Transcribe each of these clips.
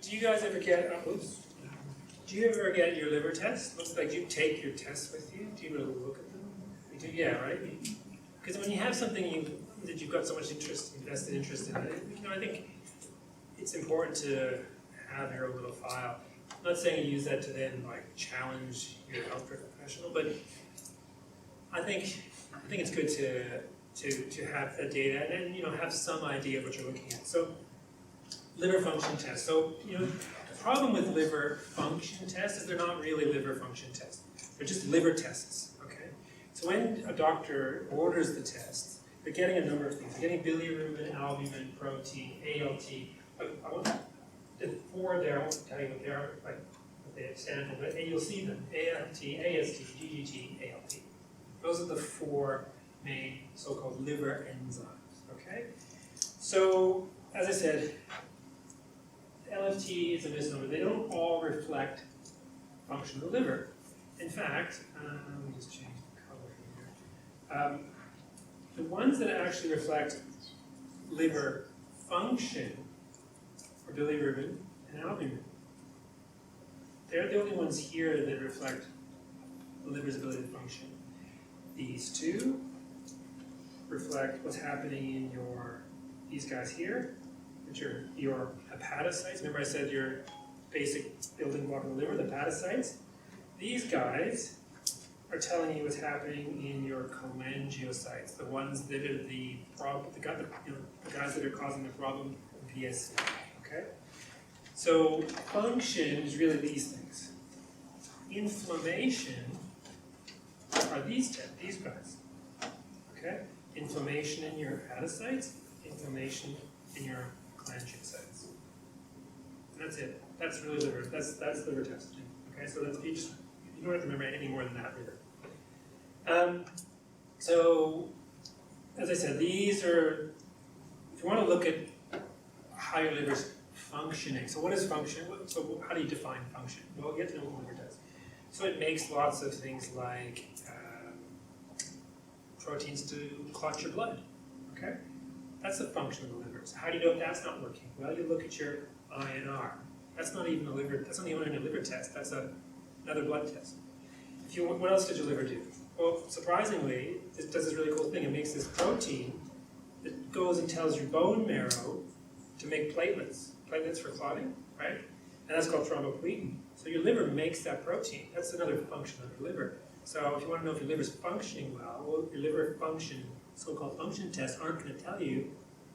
do you guys ever get, do you ever get your liver test? Looks like you take your tests with you. Do you really look at them? You do, yeah, right? Because when you have something that you've got so much invested interest in, I think it's important to have your own little file. I'm not saying you use that to then challenge your health professional, but I think it's good to have that data and then have some idea of what you're looking at. So liver function tests. So the problem with liver function tests is they're not really liver function tests. They're just liver tests. Okay. So when a doctor orders the tests, they're getting a number of things. They're getting bilirubin, albumin, protein, ALT. I want the four there. I won't tell you what they are, what they stand for, but you'll see them: ALT, AST, GGT, ALT. Those are the four main so-called liver enzymes. Okay. So as I said, LFT is a misnomer. They don't all reflect function of the liver. In fact, let me just change the color here. The ones that actually reflect liver function are bilirubin and albumin. They're the only ones here that reflect the liver's ability to function. These two reflect what's happening in these guys here, which are your hepatocytes. Remember I said your basic building block of the liver, the hepatocytes? These guys are telling you what's happening in your cholangiocytes, the ones that are the guys that are causing the problem in PSC. Okay? So function is really these things. Inflammation are these guys. Okay? Inflammation in your hepatocytes, inflammation in your cholangiocytes. And that's it. That's really liver. That's liver testing. Okay, so you don't have to remember any more than that really. So, as I said, these are, if you want to look at how your liver's functioning. So what is function? So how do you define function? Well, you have to know what the liver does. So it makes lots of things like proteins to clot your blood. Okay? That's the function of the liver. So how do you know if that's not working? Well, you look at your INR. That's not even a liver. That's not even a liver test. That's another blood test. What else did your liver do? Well, surprisingly, it does this really cool thing. It makes this protein that goes and tells your bone marrow to make platelets for clotting, right? And that's called thrombopoietin. So your liver makes that protein. That's another function of your liver. So if you want to know if your liver's functioning well, your liver function, so-called function tests aren't going to tell you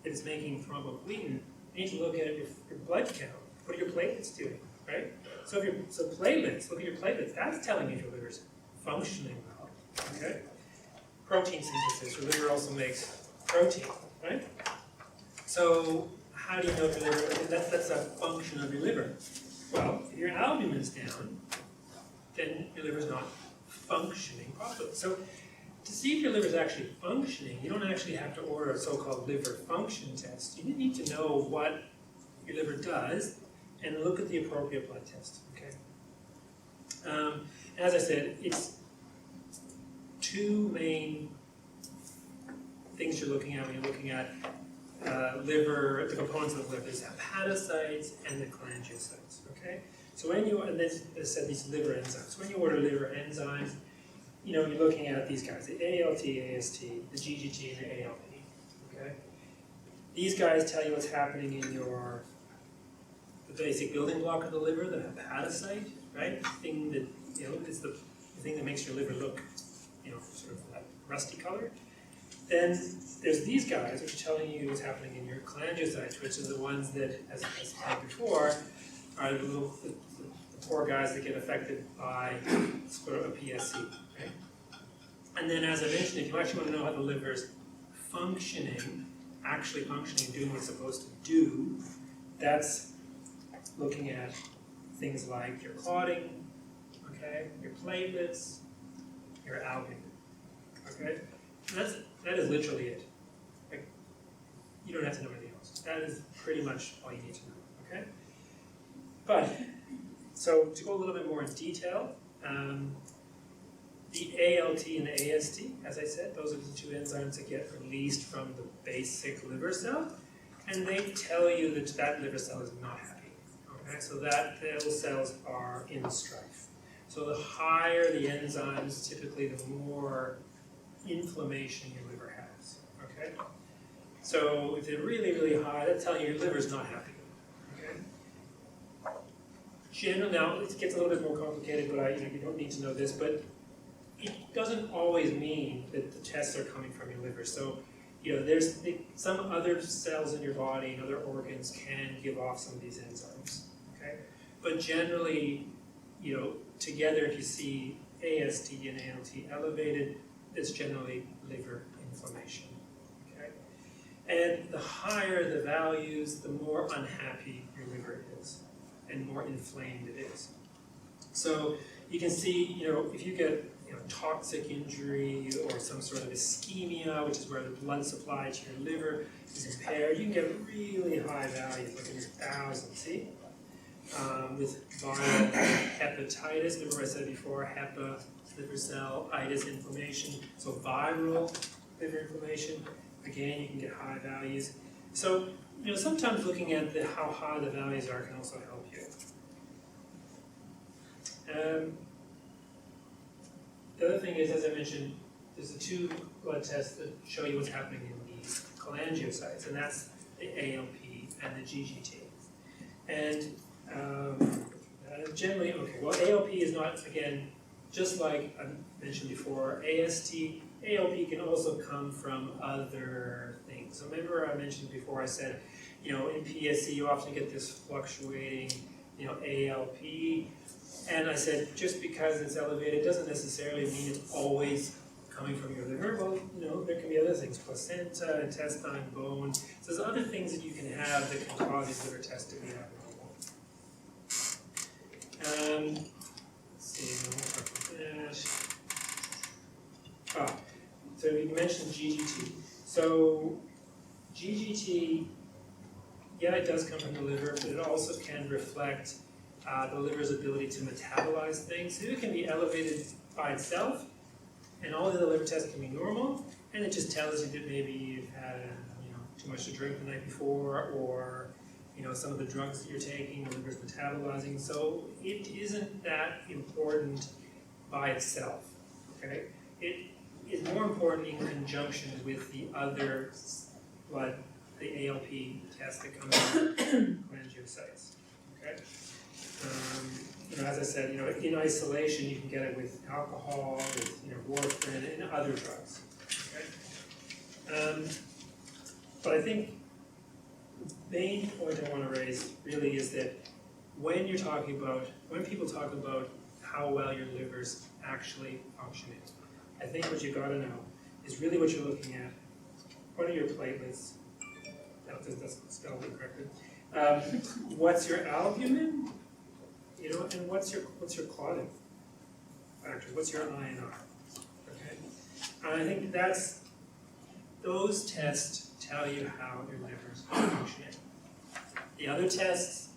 if it's making thrombopoietin. You need to look at your blood count. What are your platelets doing, right? So platelets, look at your platelets. That's telling you if your liver's functioning well, okay? Protein synthesis. Your liver also makes protein, right? So how do you know if your liver, that's a function of your liver. Well, if your albumin's down, then your liver's not functioning properly. So to see if your liver is actually functioning, you don't actually have to order a so-called liver function test. You need to know what your liver does and look at the appropriate blood test. Okay. As I said, it's two main things you're looking at when you're looking at liver, the components of the liver. There's hepatocytes and the cholangiocytes. Okay. So when you, and then I said these liver enzymes. So when you order liver enzymes, you're looking at these guys, the ALT, AST, the GGT, and the ALP. Okay? These guys tell you what's happening in the basic building block of the liver, the hepatocyte, right? The thing that, it's the thing that makes your liver look, sort of that rusty color. Then there's these guys, which are telling you what's happening in your cholangiocytes, which are the ones that, as I said before, are the poor guys that get affected by PSC. Okay? And then, as I mentioned, if you actually want to know how the liver is actually functioning, doing what it's supposed to do, that's looking at things like your clotting, okay, your platelets, your albumin. Okay, and that is literally it. Like, you don't have to know anything else. That is pretty much all you need to know. Okay, but so to go a little bit more in detail. The ALT and the AST, as I said, those are the two enzymes that get released from the basic liver cell, and they tell you that that liver cell is not happy. Okay? Okay, so that those cells are in strife. So the higher the enzymes, typically the more inflammation your liver has. Okay? So if they're really, really high, that's telling you your liver's not happy. Okay? Generally, now it gets a little bit more complicated, but you don't need to know this, but it doesn't always mean that the tests are coming from your liver. So, there's some other cells in your body and other organs can give off some of these enzymes. Okay? But generally, together if you see AST and ALT elevated, it's generally liver inflammation. Okay? And the higher the values, the more unhappy your liver is and more inflamed it is. So you can see, if you get toxic injury or some sort of ischemia, which is where the blood supply to your liver is impaired, you can get really high values, like in your thousands, see? With viral hepatitis, remember what I said before, hepa, liver cell, itis, inflammation, so viral liver inflammation, again, you can get high values. So, sometimes looking at how high the values are can also help you. The other thing is, as I mentioned, there's the two blood tests that show you what's happening in the cholangiocytes, and that's the ALP and the GGT. And generally, ALP is not, again, just like I mentioned before, AST, ALP can also come from other things. So remember I mentioned before, I said, in PSC you often get this fluctuating, ALP, and I said just because it's elevated doesn't necessarily mean it's always coming from your liver. Well, there can be other things, placenta, intestine, bone. So there's other things that you can have that can cause these liver tests to be abnormal. Let's see, so you mentioned GGT. So GGT, yeah, it does come from the liver, but it also can reflect the liver's ability to metabolize things. So it can be elevated by itself, and all the other liver tests can be normal, and it just tells you that maybe you've had too much to drink the night before, or some of the drugs that you're taking, the liver's metabolizing. So it isn't that important by itself. Okay, it is more important in conjunction with the other blood, the ALP test that comes from cholangiocytes. Okay. As I said, in isolation you can get it with alcohol, with warfarin, and other drugs. Okay? But I think the main point I want to raise really is that when people talk about how well your liver's actually functioning, I think what you've got to know is really what you're looking at. What are your platelets? That doesn't spell it correctly. What's your albumin? And what's your clotting factors? What's your INR? Okay, and I think those tests tell you how your liver's functioning. The other tests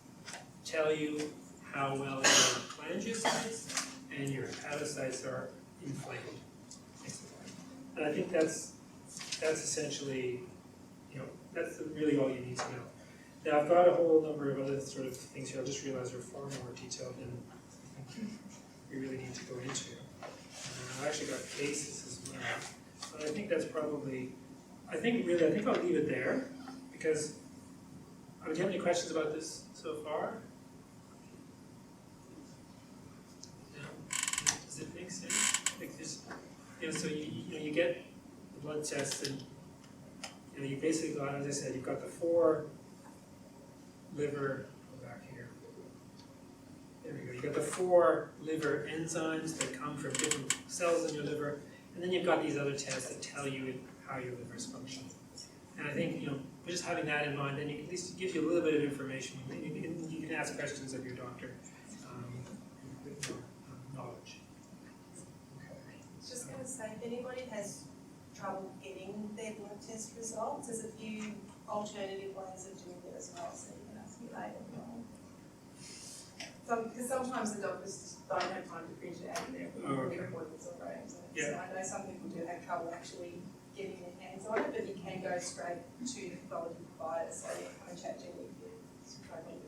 tell you how well your cholangiocytes and your hepatocytes are inflamed. And I think that's essentially, that's really all you need to know. Now, I've got a whole number of other sort of things here. I just realized they're far more detailed than we really need to go into. I've actually got cases as well. But I think that's probably, I think I'll leave it there, because, do you have any questions about this so far? No? Does it make sense? Like this, so you get the blood tests, and you basically got, as I said, you've got the 4 liver, go back here. There we go. You've got the 4 liver enzymes that come from different cells in your liver, and then you've got these other tests that tell you how your liver is functioning. And I think, just having that in mind, then at least it gives you a little bit of information. You can ask questions of your doctor with more knowledge. I was just going to say, if anybody has trouble getting their blood test results, there's a few alternative ways of doing it as well, so you can ask me later. Because sometimes the doctors don't have time to print it out in their appointments or programs. So I know some people do have trouble actually getting their hands on it, but you can go straight to the pathology provider, so you can chat to them if you're struggling